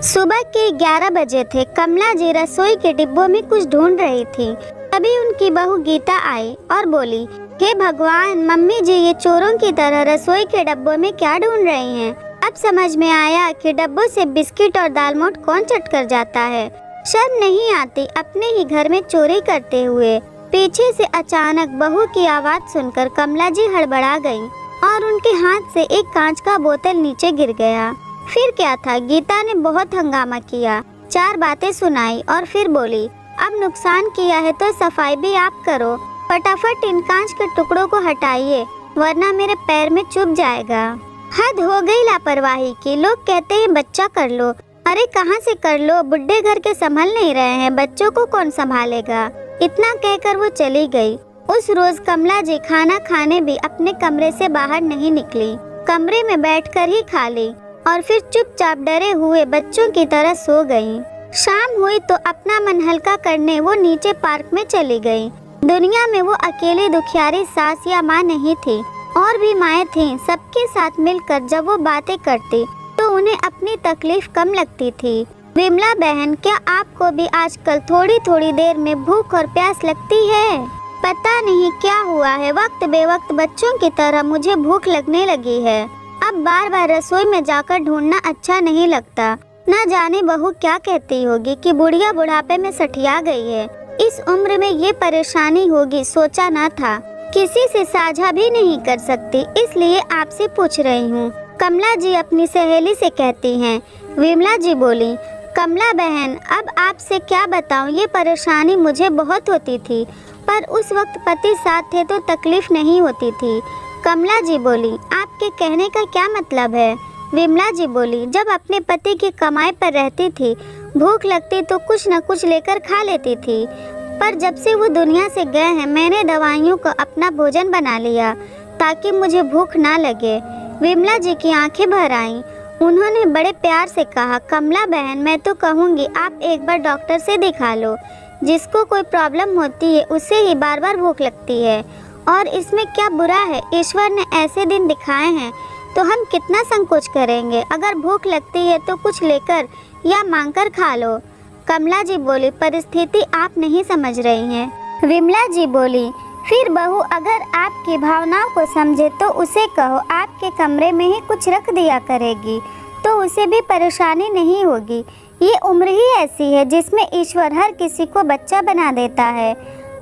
सुबह के 11 बजे थे। कमला जी रसोई के डिब्बों में कुछ ढूंढ रही थी। तभी उनकी बहू गीता आई और बोली, हे भगवान, मम्मी जी ये चोरों की तरह रसोई के डब्बों में क्या ढूंढ रही हैं? अब समझ में आया कि डब्बों से बिस्किट और दाल मोठ कौन चट कर जाता है। शर्म नहीं आती अपने ही घर में चोरी करते हुए। पीछे से अचानक बहू की आवाज सुनकर कमला जी हड़बड़ा गईं और उनके हाथ से एक कांच का बोतल नीचे गिर गया। फिर क्या था, गीता ने बहुत हंगामा किया, 4 बातें सुनाई और फिर बोली, अब नुकसान किया है तो सफाई भी आप करो। फटाफट इन कांच के टुकड़ों को हटाइए वरना मेरे पैर में चुभ जाएगा। हद हो गई लापरवाही की। लोग कहते हैं बच्चा कर लो, अरे कहाँ से कर लो, बुढ़े घर के संभल नहीं रहे हैं, बच्चों को कौन संभालेगा। इतना कहकर वो चली गई। उस रोज कमला जी खाना खाने भी अपने कमरे से बाहर नहीं निकली, कमरे में बैठकर ही खा ली और फिर चुपचाप डरे हुए बच्चों की तरह सो गईं। शाम हुई तो अपना मन हल्का करने वो नीचे पार्क में चली गई। दुनिया में वो अकेली दुखियारी सास या माँ नहीं थी, और भी माएँ थीं। सबके साथ मिलकर जब वो बातें करती तो उन्हें अपनी तकलीफ कम लगती थी। विमला बहन, क्या आपको भी आजकल थोड़ी थोड़ी देर में भूख और प्यास लगती है? पता नहीं क्या हुआ है, वक्त बेवक्त बच्चों की तरह मुझे भूख लगने लगी है। अब बार बार रसोई में जाकर ढूंढना अच्छा नहीं लगता। न जाने बहू क्या कहती होगी कि बुढ़िया बुढ़ापे में सठिया गई है। इस उम्र में ये परेशानी होगी सोचा न था। किसी से साझा भी नहीं कर सकती, इसलिए आपसे पूछ रही हूँ। कमला जी अपनी सहेली से कहती हैं। विमला जी बोली, कमला बहन, अब आपसे क्या बताऊँ, ये परेशानी मुझे बहुत होती थी, पर उस वक्त पति साथ थे तो तकलीफ नहीं होती थी। कमला जी बोली, आपके कहने का क्या मतलब है? विमला जी बोली, जब अपने पति की कमाई पर रहती थी, भूख लगती तो कुछ न कुछ लेकर खा लेती थी, पर जब से वो दुनिया से गए हैं मैंने दवाइयों को अपना भोजन बना लिया ताकि मुझे भूख ना लगे। विमला जी की आंखें भर आईं। उन्होंने बड़े प्यार से कहा, कमला बहन, मैं तो कहूँगी आप एक बार डॉक्टर से दिखा लो। जिसको कोई प्रॉब्लम होती है उसे ही बार बार भूख लगती है, और इसमें क्या बुरा है? ईश्वर ने ऐसे दिन दिखाए हैं तो हम कितना संकोच करेंगे। अगर भूख लगती है तो कुछ लेकर या मांगकर खा लो। कमला जी बोली, परिस्थिति आप नहीं समझ रही हैं। विमला जी बोली, फिर बहू अगर आपकी भावनाओं को समझे तो उसे कहो आपके कमरे में ही कुछ रख दिया करेगी, तो उसे भी परेशानी नहीं होगी। ये उम्र ही ऐसी है जिसमें ईश्वर हर किसी को बच्चा बना देता है।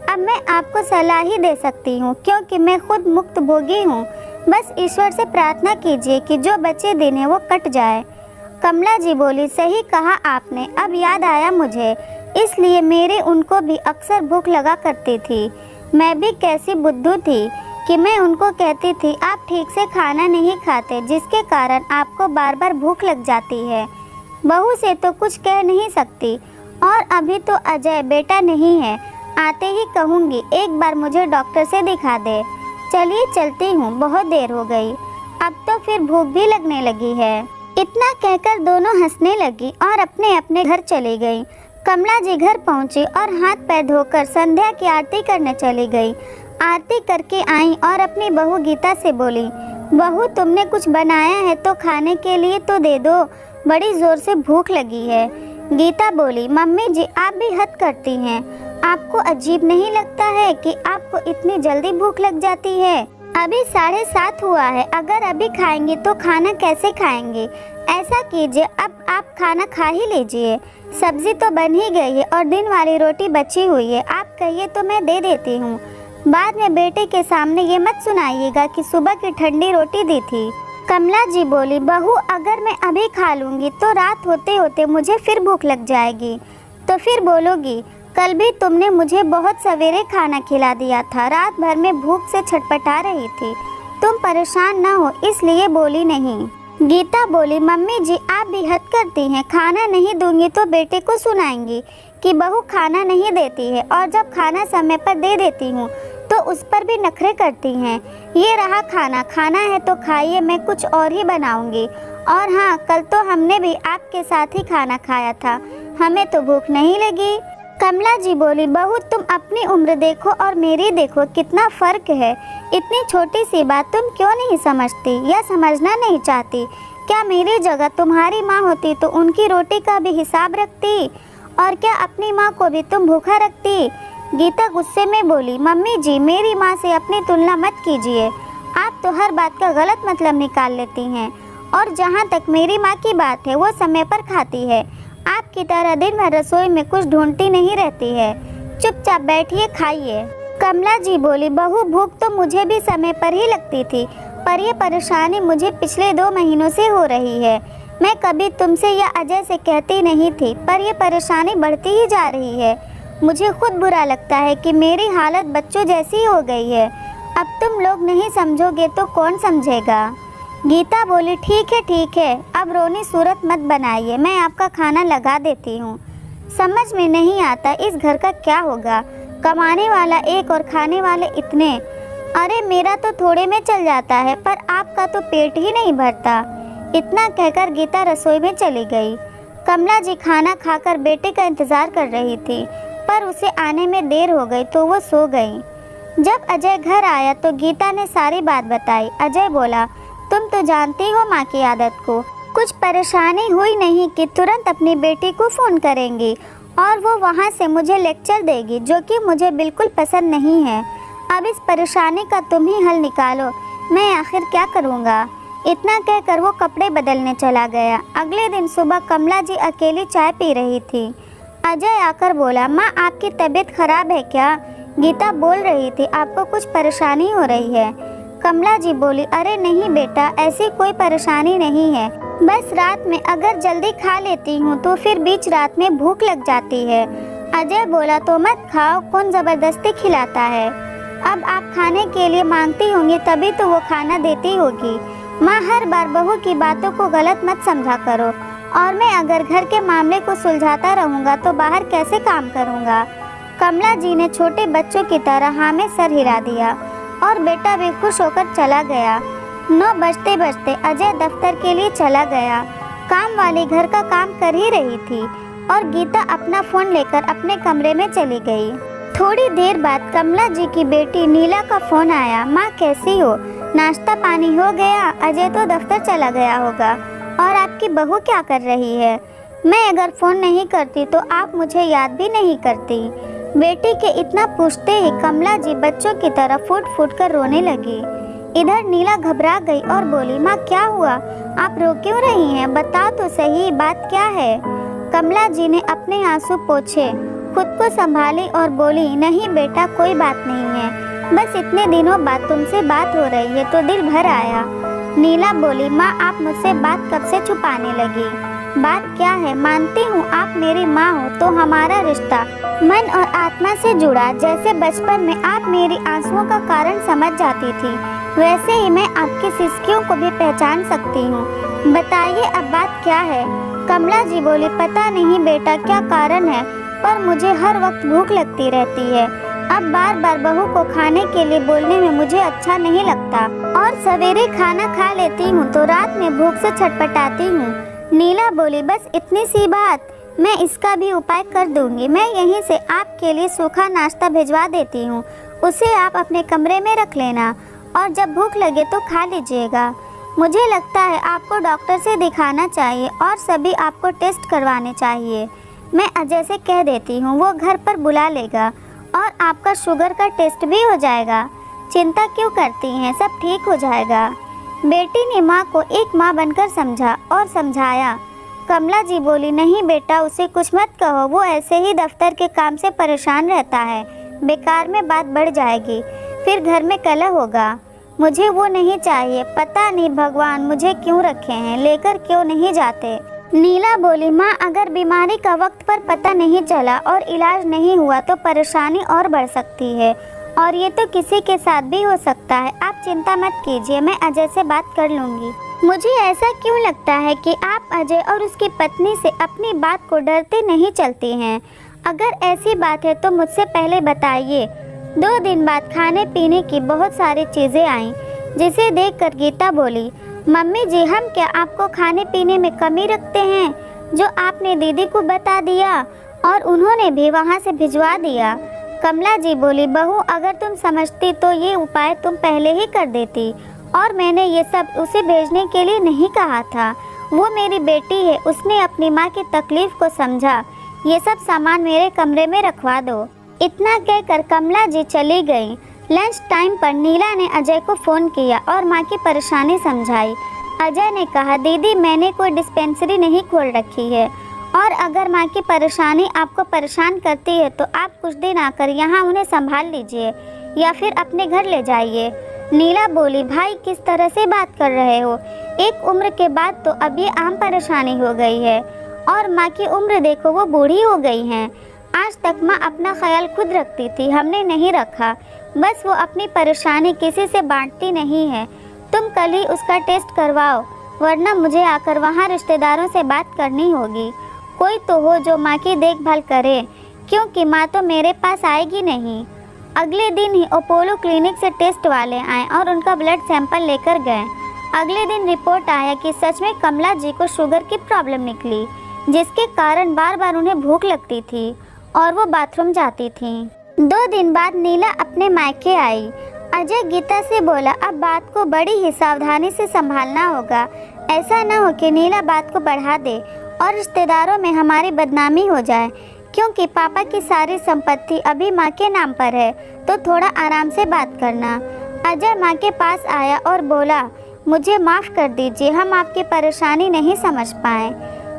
अब मैं आपको सलाह ही दे सकती हूँ क्योंकि मैं खुद मुक्त भोगी हूँ। बस ईश्वर से प्रार्थना कीजिए कि जो बचे दिन है वो कट जाए। कमला जी बोली, सही कहा आपने, अब याद आया मुझे, इसलिए मेरे उनको भी अक्सर भूख लगा करती थी। मैं भी कैसी बुद्धू थी कि मैं उनको कहती थी आप ठीक से खाना नहीं खाते, जिसके कारण आपको बार बार भूख लग जाती है। बहू से तो कुछ कह नहीं सकती, और अभी तो अजय बेटा नहीं है, आते ही कहूँगी एक बार मुझे डॉक्टर से दिखा दे। चलिए चलती हूँ, बहुत देर हो गई, अब तो फिर भूख भी लगने लगी है। इतना कहकर दोनों हंसने लगी और अपने अपने घर चली गई। कमला जी घर पहुंची और हाथ पैर धोकर संध्या की आरती करने चली गई। आरती करके आई और अपनी बहू गीता से बोली, बहू तुमने कुछ बनाया है तो खाने के लिए तो दे दो, बड़ी जोर से भूख लगी है। गीता बोली, मम्मी जी आप भी हद करती हैं, आपको अजीब नहीं लगता है कि आपको इतनी जल्दी भूख लग जाती है? अभी 7:30 हुआ है, अगर अभी खाएंगे तो खाना कैसे खाएंगे? ऐसा कीजिए अब आप खाना खा ही लीजिए, सब्जी तो बन ही गई है और दिन वाली रोटी बची हुई है, आप कहिए तो मैं दे देती हूँ। बाद में बेटे के सामने ये मत सुनाइएगा कि सुबह की ठंडी रोटी दी थी। कमला जी बोली, बहू अगर मैं अभी खा लूँगी तो रात होते होते मुझे फिर भूख लग जाएगी, तो फिर बोलोगी कल भी तुमने मुझे बहुत सवेरे खाना खिला दिया था, रात भर में भूख से छटपटा रही थी, तुम परेशान ना हो इसलिए बोली नहीं। गीता बोली, मम्मी जी आप भी हद करती हैं, खाना नहीं दूंगी तो बेटे को सुनाएंगी कि बहू खाना नहीं देती है, और जब खाना समय पर दे देती हूँ तो उस पर भी नखरे करती हैं। ये रहा खाना, खाना है तो खाइए, मैं कुछ और ही बनाऊंगी। और हाँ, कल तो हमने भी आपके साथ ही खाना खाया था, हमें तो भूख नहीं लगी। कमला जी बोली, बहू तुम अपनी उम्र देखो और मेरी देखो, कितना फ़र्क है। इतनी छोटी सी बात तुम क्यों नहीं समझती या समझना नहीं चाहती क्या मेरी जगह तुम्हारी माँ होती तो उनकी रोटी का भी हिसाब रखती, और क्या अपनी माँ को भी तुम भूखा रखती? गीता गुस्से में बोली, मम्मी जी मेरी माँ से अपनी तुलना मत कीजिए, आप तो हर बात का गलत मतलब निकाल लेती हैं। और जहाँ तक मेरी माँ की बात है वो समय पर खाती है, आपकी तरह दिन भर रसोई में कुछ ढूंढती नहीं रहती है। चुपचाप बैठिए खाइए। कमला जी बोली, बहू भूख तो मुझे भी समय पर ही लगती थी, पर ये परेशानी मुझे पिछले 2 महीनों से हो रही है। मैं कभी तुमसे या अजय से कहती नहीं थी, पर यह परेशानी बढ़ती ही जा रही है। मुझे खुद बुरा लगता है कि मेरी हालत बच्चों जैसी हो गई है। अब तुम लोग नहीं समझोगे तो कौन समझेगा? गीता बोली, ठीक है, अब रोनी सूरत मत बनाइए, मैं आपका खाना लगा देती हूँ। समझ में नहीं आता इस घर का क्या होगा, कमाने वाला एक और खाने वाले इतने। अरे मेरा तो थोड़े में चल जाता है, पर आपका तो पेट ही नहीं भरता। इतना कहकर गीता रसोई में चली गई। कमला जी खाना खाकर बेटे का इंतज़ार कर रही थी, पर उसे आने में देर हो गई तो वो सो गई। जब अजय घर आया तो गीता ने सारी बात बताई। अजय बोला, तुम तो जानती हो माँ की आदत को, कुछ परेशानी हुई नहीं कि तुरंत अपनी बेटी को फ़ोन करेंगी और वो वहाँ से मुझे लेक्चर देगी, जो कि मुझे बिल्कुल पसंद नहीं है। अब इस परेशानी का तुम ही हल निकालो, मैं आखिर क्या करूँगा। इतना कहकर वो कपड़े बदलने चला गया। अगले दिन सुबह कमला जी अकेली चाय पी रही थी। अजय आकर बोला, माँ आपकी तबीयत खराब है क्या? गीता बोल रही थी, आपको कुछ परेशानी हो रही है? कमला जी बोली, अरे नहीं बेटा, ऐसी कोई परेशानी नहीं है, बस रात में अगर जल्दी खा लेती हूँ तो फिर बीच रात में भूख लग जाती है। अजय बोला, तो मत खाओ, कौन ज़बरदस्ती खिलाता है? अब आप खाने के लिए मांगती होंगी तभी तो वो खाना देती होगी। माँ हर बार बहू की बातों को गलत मत समझा करो, और मैं अगर घर के मामले को सुलझाता रहूँगा तो बाहर कैसे काम करूँगा। कमला जी ने छोटे बच्चों की तरह हाँ में सर हिला दिया और बेटा भी खुश होकर चला गया। 9 बजते बजते अजय दफ्तर के लिए चला गया। काम वाली घर का काम कर ही रही थी और गीता अपना फ़ोन लेकर अपने कमरे में चली गई। थोड़ी देर बाद कमला जी की बेटी नीला का फ़ोन आया। माँ कैसी हो, नाश्ता पानी हो गया? अजय तो दफ्तर चला गया होगा, और आपकी बहू क्या कर रही है? मैं अगर फ़ोन नहीं करती तो आप मुझे याद भी नहीं करती। बेटी के इतना पूछते ही कमला जी बच्चों की तरह फूट फूट कर रोने लगी। इधर नीला घबरा गई और बोली, माँ क्या हुआ, आप रो क्यों रही हैं? बताओ तो सही, बात क्या है? कमला जी ने अपने आंसू पोंछे, खुद को संभाली और बोली, नहीं बेटा कोई बात नहीं है, बस इतने दिनों बाद तुमसे बात हो रही है तो दिल भर आया। नीला बोली, माँ आप मुझसे बात कब से छुपाने लगी? बात क्या है? मानती हूँ आप मेरी माँ हो तो हमारा रिश्ता मन और आत्मा से जुड़ा। जैसे बचपन में आप मेरी आंसुओं का कारण समझ जाती थी, वैसे ही मैं आपकी सिसकियों को भी पहचान सकती हूँ। बताइए अब बात क्या है? कमला जी बोली, पता नहीं बेटा क्या कारण है, पर मुझे हर वक्त भूख लगती रहती है। अब बार बार बहू को खाने के लिए बोलने में मुझे अच्छा नहीं लगता, और सवेरे खाना खा लेती हूँ तो रात में भूख से छटपटाती हूँ। नीला बोली, बस इतनी सी बात, मैं इसका भी उपाय कर दूंगी। मैं यहीं से आपके लिए सूखा नाश्ता भिजवा देती हूँ, उसे आप अपने कमरे में रख लेना और जब भूख लगे तो खा लीजिएगा। मुझे लगता है आपको डॉक्टर से दिखाना चाहिए और सभी आपको टेस्ट करवाने चाहिए। मैं अजय से कह देती हूँ, वो घर पर बुला लेगा और आपका शुगर का टेस्ट भी हो जाएगा। चिंता क्यों करती हैं, सब ठीक हो जाएगा। बेटी ने माँ को एक माँ बनकर समझा और समझाया। कमला जी बोली, नहीं बेटा उसे कुछ मत कहो, वो ऐसे ही दफ्तर के काम से परेशान रहता है, बेकार में बात बढ़ जाएगी, फिर घर में कलह होगा। मुझे वो नहीं चाहिए, पता नहीं भगवान मुझे क्यों रखे हैं, लेकर क्यों नहीं जाते। नीला बोली, माँ अगर बीमारी का वक्त पर पता नहीं चला और इलाज नहीं हुआ तो परेशानी और बढ़ सकती है, और ये तो किसी के साथ भी हो सकता है। आप चिंता मत कीजिए, मैं अजय से बात कर लूँगी। मुझे ऐसा क्यों लगता है कि आप अजय और उसकी पत्नी से अपनी बात को डरते नहीं चलती हैं? अगर ऐसी बात है तो मुझसे पहले बताइए। 2 दिन बाद खाने पीने की बहुत सारी चीज़ें आईं, जिसे देखकर गीता बोली, मम्मी जी हम क्या आपको खाने पीने में कमी रखते हैं? जो आपने दीदी को बता दिया और उन्होंने भी वहाँ से भिजवा दिया। कमला जी बोली, बहू अगर तुम समझती तो ये उपाय तुम पहले ही कर देती, और मैंने ये सब उसे भेजने के लिए नहीं कहा था। वो मेरी बेटी है, उसने अपनी माँ की तकलीफ को समझा। ये सब सामान मेरे कमरे में रखवा दो। इतना कहकर कमला जी चली गई। लंच टाइम पर नीला ने अजय को फ़ोन किया और माँ की परेशानी समझाई। अजय ने कहा, दीदी मैंने कोई डिस्पेंसरी नहीं खोल रखी है और अगर माँ की परेशानी आपको परेशान करती है तो आप कुछ दिन आकर यहाँ उन्हें संभाल लीजिए या फिर अपने घर ले जाइए। नीला बोली, भाई किस तरह से बात कर रहे हो? एक उम्र के बाद तो अब ये आम परेशानी हो गई है और माँ की उम्र देखो, वो बूढ़ी हो गई हैं। आज तक माँ अपना ख्याल खुद रखती थी, हमने नहीं रखा। बस वो अपनी परेशानी किसी से बांटती नहीं है। तुम कल ही उसका टेस्ट करवाओ, वरना मुझे आकर वहाँ रिश्तेदारों से बात करनी होगी। कोई तो हो जो माँ की देखभाल करे, क्योंकि माँ तो मेरे पास आएगी नहीं। अगले दिन ही अपोलो क्लिनिक से टेस्ट वाले आए और उनका ब्लड सैंपल लेकर गए। अगले दिन रिपोर्ट आया कि सच में कमला जी को शुगर की प्रॉब्लम निकली, जिसके कारण बार बार उन्हें भूख लगती थी और वो बाथरूम जाती थी। 2 दिन बाद नीला अपने मायके आई। अजय गीता से बोला, अब बात को बड़ी ही सावधानी से संभालना होगा। ऐसा न हो कि नीला बात को बढ़ा दे और रिश्तेदारों में हमारी बदनामी हो जाए, क्योंकि पापा की सारी संपत्ति अभी माँ के नाम पर है, तो थोड़ा आराम से बात करना। अजय माँ के पास आया और बोला, मुझे माफ़ कर दीजिए, हम आपकी परेशानी नहीं समझ पाए।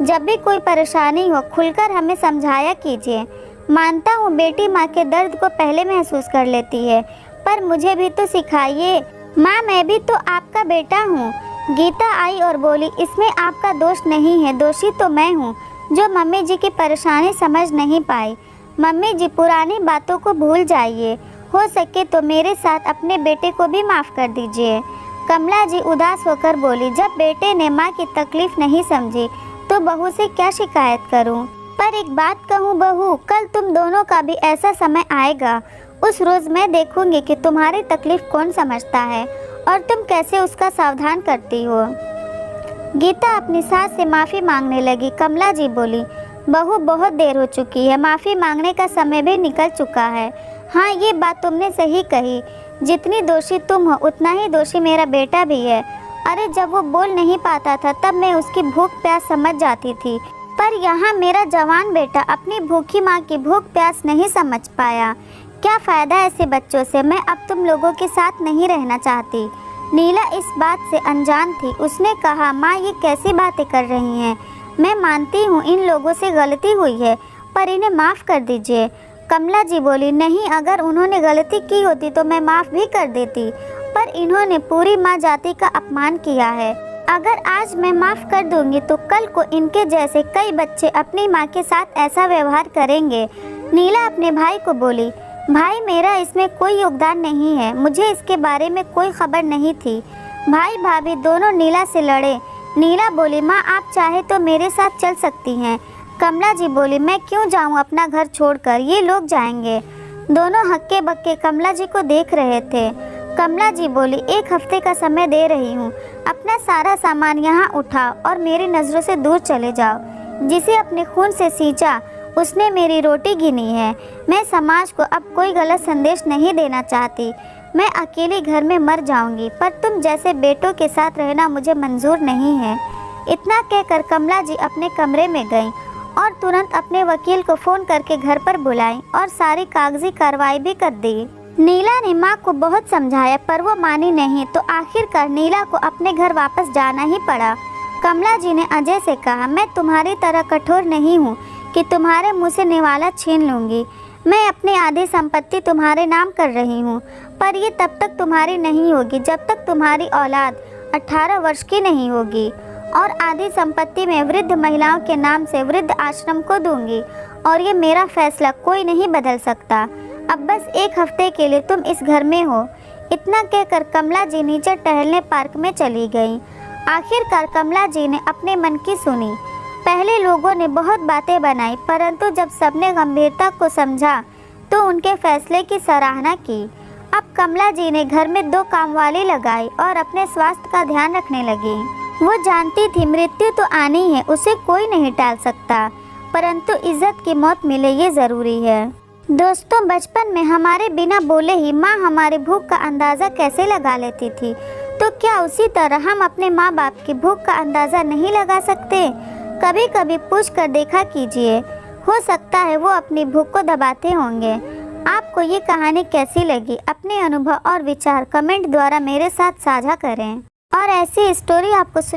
जब भी कोई परेशानी हो खुलकर हमें समझाया कीजिए। मानता हूँ बेटी माँ के दर्द को पहले महसूस कर लेती है, पर मुझे भी तो सिखाइए। माँ मैं भी तो आपका बेटा हूँ। गीता आई और बोली, इसमें आपका दोष नहीं है, दोषी तो मैं हूँ जो मम्मी जी की परेशानी समझ नहीं पाई। मम्मी जी पुरानी बातों को भूल जाइए, हो सके तो मेरे साथ अपने बेटे को भी माफ़ कर दीजिए। कमला जी उदास होकर बोली, जब बेटे ने माँ की तकलीफ़ नहीं समझी तो बहू से क्या शिकायत करूँ? पर एक बात कहूँ बहू, कल तुम दोनों का भी ऐसा समय आएगा, उस रोज़ मैं देखूँगी कि तुम्हारी तकलीफ़ कौन समझता है और तुम कैसे उसका सावधान करती हो। गीता अपनी सास से माफ़ी मांगने लगी। कमला जी बोली, बहू बहुत देर हो चुकी है, माफ़ी मांगने का समय भी निकल चुका है। हाँ ये बात तुमने सही कही, जितनी दोषी तुम हो उतना ही दोषी मेरा बेटा भी है। अरे जब वो बोल नहीं पाता था तब मैं उसकी भूख प्यास समझ जाती थी, पर यहाँ मेरा जवान बेटा अपनी भूखी माँ की भूख प्यास नहीं समझ पाया। क्या फ़ायदा ऐसे बच्चों से? मैं अब तुम लोगों के साथ नहीं रहना चाहती। नीला इस बात से अनजान थी। उसने कहा, माँ ये कैसी बातें कर रही हैं? मैं मानती हूँ इन लोगों से गलती हुई है, पर इन्हें माफ़ कर दीजिए। कमला जी बोली, नहीं, अगर उन्होंने गलती की होती तो मैं माफ़ भी कर देती, पर इन्होंने पूरी माँ जाति का अपमान किया है। अगर आज मैं माफ़ कर दूंगी तो कल को इनके जैसे कई बच्चे अपनी माँ के साथ ऐसा व्यवहार करेंगे। नीला अपने भाई को बोली, भाई मेरा इसमें कोई योगदान नहीं है, मुझे इसके बारे में कोई खबर नहीं थी। भाई भाभी दोनों नीला से लड़े। नीला बोली, माँ आप चाहे तो मेरे साथ चल सकती हैं। कमला जी बोली, मैं क्यों जाऊँ अपना घर छोड़कर, ये लोग जाएंगे। दोनों हक्के बक्के कमला जी को देख रहे थे। कमला जी बोली, 1 हफ्ते का समय दे रही हूँ, अपना सारा सामान यहाँ उठाओ और मेरी नज़रों से दूर चले जाओ। जिसे अपने खून से सींचा उसने मेरी रोटी गिनी है। मैं समाज को अब कोई गलत संदेश नहीं देना चाहती। मैं अकेली घर में मर जाऊंगी, पर तुम जैसे बेटों के साथ रहना मुझे मंजूर नहीं है। इतना कहकर कमला जी अपने कमरे में गईं और तुरंत अपने वकील को फ़ोन करके घर पर बुलाई और सारी कागजी कार्रवाई भी कर दी। नीला ने माँ को बहुत समझाया, पर वो मानी नहीं, तो आखिरकार नीला को अपने घर वापस जाना ही पड़ा। कमला जी ने अजय से कहा, मैं तुम्हारी तरह कठोर नहीं हूँ कि तुम्हारे मुँह से निवाला छीन लूँगी। मैं अपनी आधी संपत्ति तुम्हारे नाम कर रही हूँ, पर ये तब तक तुम्हारी नहीं होगी जब तक तुम्हारी औलाद 18 वर्ष की नहीं होगी। और आधी संपत्ति में वृद्ध महिलाओं के नाम से वृद्ध आश्रम को दूंगी, और ये मेरा फैसला कोई नहीं बदल सकता। अब बस 1 हफ्ते के लिए तुम इस घर में हो। इतना कहकर कमला जी नीचे टहलने पार्क में चली गई। आखिरकार कमला जी ने अपने मन की सुनी। पहले लोगों ने बहुत बातें बनाई, परंतु जब सबने गंभीरता को समझा तो उनके फैसले की सराहना की। अब कमला जी ने घर में 2 कामवाली लगाई और अपने स्वास्थ्य का ध्यान रखने लगी। वो जानती थी मृत्यु तो आनी है, उसे कोई नहीं टाल सकता, परंतु इज्जत की मौत मिले ये ज़रूरी है। दोस्तों, बचपन में हमारे बिना बोले ही माँ हमारी भूख का अंदाज़ा कैसे लगा लेती थी। तो क्या उसी तरह हम अपने माँ बाप की भूख का अंदाज़ा नहीं लगा सकते? कभी कभी पूछ कर देखा कीजिए, हो सकता है वो अपनी भूख को दबाते होंगे। आपको ये कहानी कैसी लगी? अपने अनुभव और विचार कमेंट द्वारा मेरे साथ साझा करें। और ऐसी स्टोरी आपको